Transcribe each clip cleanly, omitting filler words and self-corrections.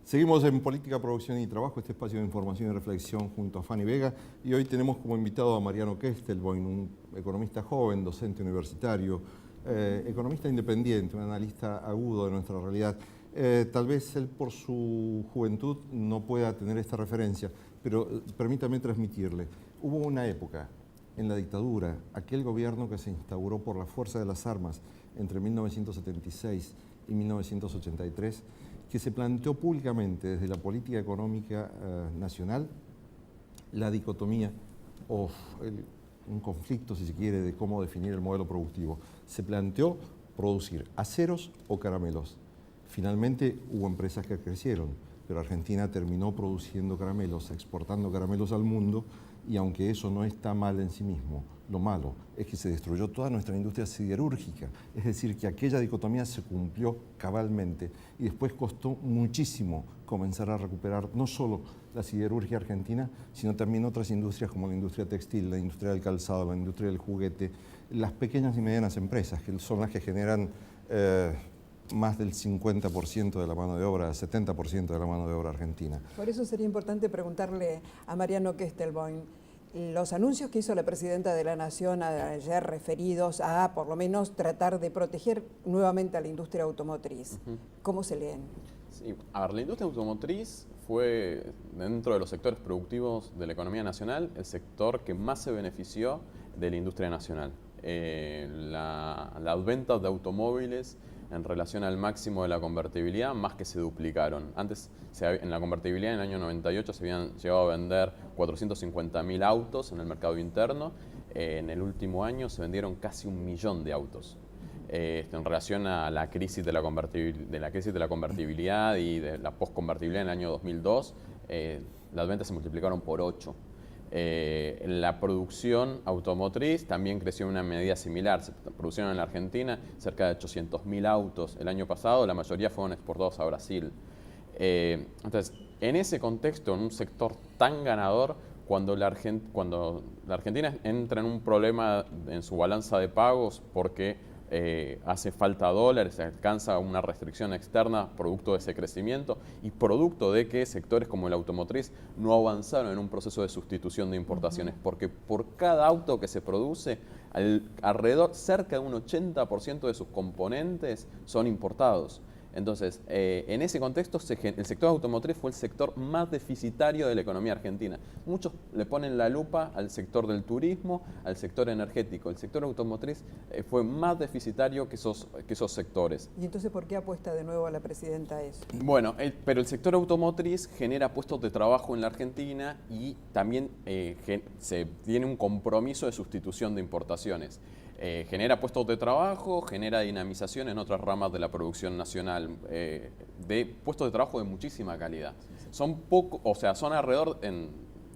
Seguimos en Política, Producción y Trabajo, este espacio de información y reflexión junto a Fanny Vega, y hoy tenemos como invitado a Mariano Kestelboim, un economista joven, docente universitario, economista independiente, un analista agudo de nuestra realidad. Tal vez él por su juventud no pueda tener esta referencia, pero permítame transmitirle. Hubo una época en la dictadura, aquel gobierno que se instauró por la fuerza de las armas entre 1976 y 1983, que se planteó públicamente desde la política económica nacional la dicotomía o un conflicto, si se quiere, de cómo definir el modelo productivo. Se planteó producir aceros o caramelos. Finalmente hubo empresas que crecieron, pero Argentina terminó produciendo caramelos, exportando caramelos al mundo, y aunque eso no está mal en sí mismo, lo malo es que se destruyó toda nuestra industria siderúrgica. Es decir, que aquella dicotomía se cumplió cabalmente y después costó muchísimo comenzar a recuperar no solo la siderurgia argentina, sino también otras industrias como la industria textil, la industria del calzado, la industria del juguete, las pequeñas y medianas empresas, que son las que generan más del 50% de la mano de obra, 70% de la mano de obra argentina. Por eso sería importante preguntarle a Mariano Kestelboim, los anuncios que hizo la Presidenta de la Nación ayer referidos a, por lo menos, tratar de proteger nuevamente a la industria automotriz, ¿cómo se leen? Sí, a ver, la industria automotriz fue, dentro de los sectores productivos de la economía nacional, el sector que más se benefició de la industria nacional. Las ventas de automóviles en relación al máximo de la convertibilidad más que se duplicaron. Antes, en la convertibilidad en el año 98 se habían llegado a vender 450.000 autos en el mercado interno. En el último año se vendieron casi 1 millón de autos. En relación a la crisis de la convertibilidad y de la postconvertibilidad en el año 2002, las ventas se multiplicaron por 8. La producción automotriz también creció en una medida similar. Se produjeron en la Argentina cerca de 800.000 autos el año pasado, la mayoría fueron exportados a Brasil. Entonces, en ese contexto, en un sector tan ganador, cuando la Argentina entra en un problema en su balanza de pagos porque hace falta dólares, se alcanza una restricción externa producto de ese crecimiento y producto de que sectores como el automotriz no avanzaron en un proceso de sustitución de importaciones, porque por cada auto que se produce, alrededor, cerca de un 80% de sus componentes son importados. Entonces, en ese contexto, el sector automotriz fue el sector más deficitario de la economía argentina. Muchos le ponen la lupa al sector del turismo, al sector energético. El sector automotriz fue más deficitario que esos sectores. ¿Y entonces por qué apuesta de nuevo a la Presidenta a eso? Bueno, pero el sector automotriz genera puestos de trabajo en la Argentina y también se tiene un compromiso de sustitución de importaciones. Genera puestos de trabajo, genera dinamización en otras ramas de la producción nacional, de puestos de trabajo de muchísima calidad. Son alrededor, en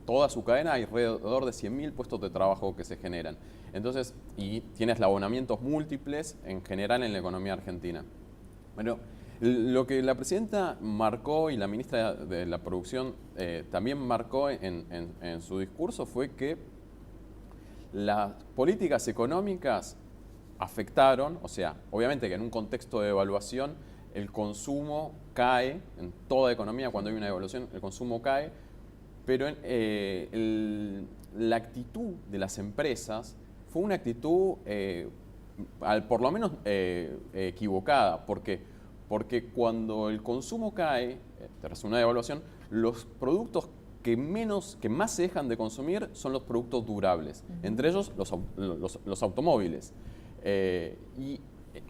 toda su cadena, hay alrededor de 100.000 puestos de trabajo que se generan. Entonces, y tiene eslabonamientos múltiples en general en la economía argentina. Bueno, lo que la Presidenta marcó y la Ministra de la Producción también marcó en su discurso fue que las políticas económicas afectaron, o sea, obviamente que en un contexto de devaluación el consumo cae, en toda economía cuando hay una devaluación el consumo cae, pero la actitud de las empresas fue una actitud por lo menos equivocada, porque cuando el consumo cae, tras una devaluación, los productos que más se dejan de consumir son los productos durables, entre ellos los automóviles. Y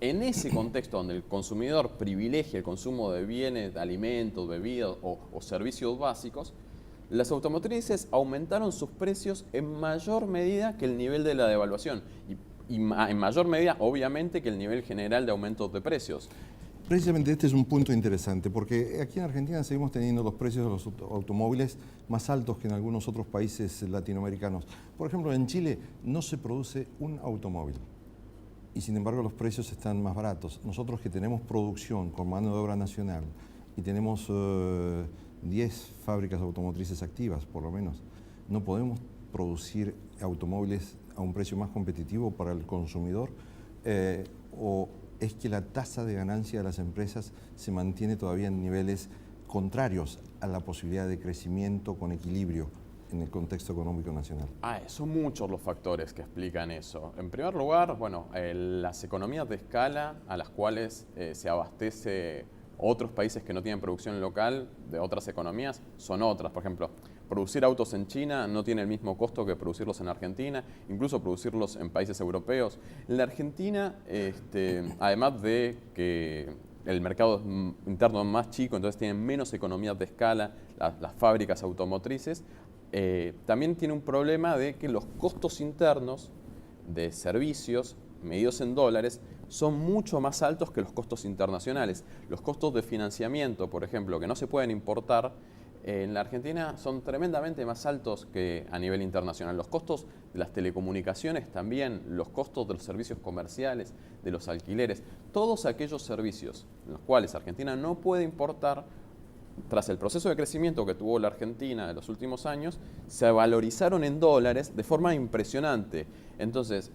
en ese contexto donde el consumidor privilegia el consumo de bienes, de alimentos, bebidas o servicios básicos, las automotrices aumentaron sus precios en mayor medida que el nivel de la devaluación y en mayor medida, obviamente, que el nivel general de aumentos de precios. Precisamente este es un punto interesante, porque aquí en Argentina seguimos teniendo los precios de los automóviles más altos que en algunos otros países latinoamericanos. Por ejemplo, en Chile no se produce un automóvil y sin embargo los precios están más baratos. Nosotros que tenemos producción con mano de obra nacional y tenemos 10 fábricas automotrices activas, por lo menos, no podemos producir automóviles a un precio más competitivo para el consumidor o es que la tasa de ganancia de las empresas se mantiene todavía en niveles contrarios a la posibilidad de crecimiento con equilibrio en el contexto económico nacional? Son muchos los factores que explican eso. En primer lugar, bueno, las economías de escala a las cuales se abastece otros países que no tienen producción local de otras economías son otras. Por ejemplo, producir autos en China no tiene el mismo costo que producirlos en Argentina, incluso producirlos en países europeos. En la Argentina, además de que el mercado interno es más chico, entonces tienen menos economías de escala las fábricas automotrices, también tiene un problema de que los costos internos de servicios medidos en dólares son mucho más altos que los costos internacionales. Los costos de financiamiento, por ejemplo, que no se pueden importar, en la Argentina son tremendamente más altos que a nivel internacional. Los costos de las telecomunicaciones también, los costos de los servicios comerciales, de los alquileres, todos aquellos servicios en los cuales Argentina no puede importar, tras el proceso de crecimiento que tuvo la Argentina en los últimos años, se valorizaron en dólares de forma impresionante. Entonces,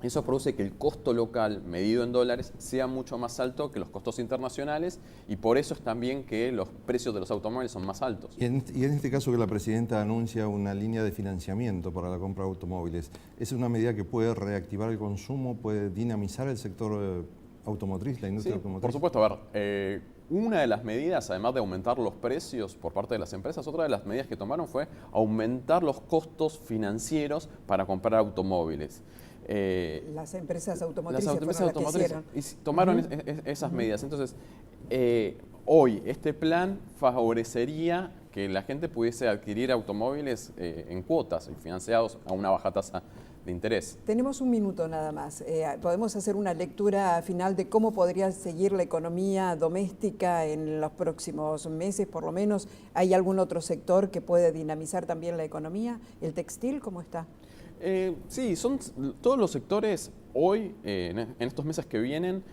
eso produce que el costo local medido en dólares sea mucho más alto que los costos internacionales y por eso es también que los precios de los automóviles son más altos. Y en este caso que la presidenta anuncia una línea de financiamiento para la compra de automóviles, ¿es una medida que puede reactivar el consumo, puede dinamizar el sector automotriz, la industria automotriz? Por supuesto, a ver, una de las medidas, además de aumentar los precios por parte de las empresas, otra de las medidas que tomaron fue aumentar los costos financieros para comprar automóviles. Las empresas automotrices, tomaron esas medidas. Entonces, hoy este plan favorecería que la gente pudiese adquirir automóviles en cuotas y financiados a una baja tasa de interés. Tenemos un minuto nada más. ¿Podemos hacer una lectura final de cómo podría seguir la economía doméstica en los próximos meses, por lo menos? ¿Hay algún otro sector que puede dinamizar también la economía? ¿El textil cómo está? Sí, son todos los sectores hoy, en estos meses que vienen,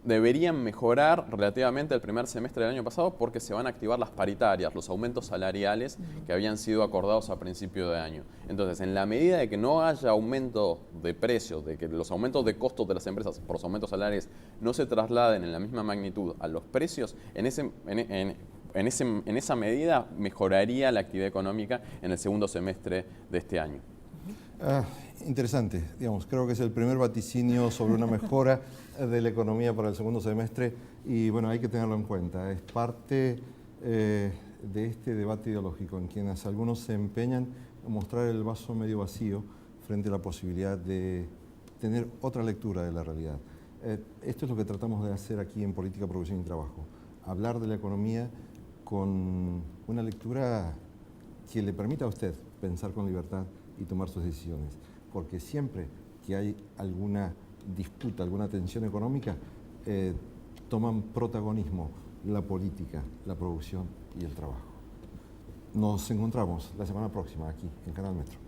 deberían mejorar relativamente al primer semestre del año pasado porque se van a activar las paritarias, los aumentos salariales que habían sido acordados a principio de año. Entonces, en la medida de que no haya aumento de precios, de que los aumentos de costos de las empresas por los aumentos salariales no se trasladen en la misma magnitud a los precios, en esa medida mejoraría la actividad económica en el segundo semestre de este año. Interesante, digamos, creo que es el primer vaticinio sobre una mejora de la economía para el segundo semestre y bueno, hay que tenerlo en cuenta. Es parte de este debate ideológico en quienes algunos se empeñan en mostrar el vaso medio vacío frente a la posibilidad de tener otra lectura de la realidad. Esto es lo que tratamos de hacer aquí en Política, Producción y Trabajo, hablar de la economía con una lectura que le permita a usted pensar con libertad y tomar sus decisiones, porque siempre que hay alguna disputa, alguna tensión económica, toman protagonismo la política, la producción y el trabajo. Nos encontramos la semana próxima aquí en Canal Metro.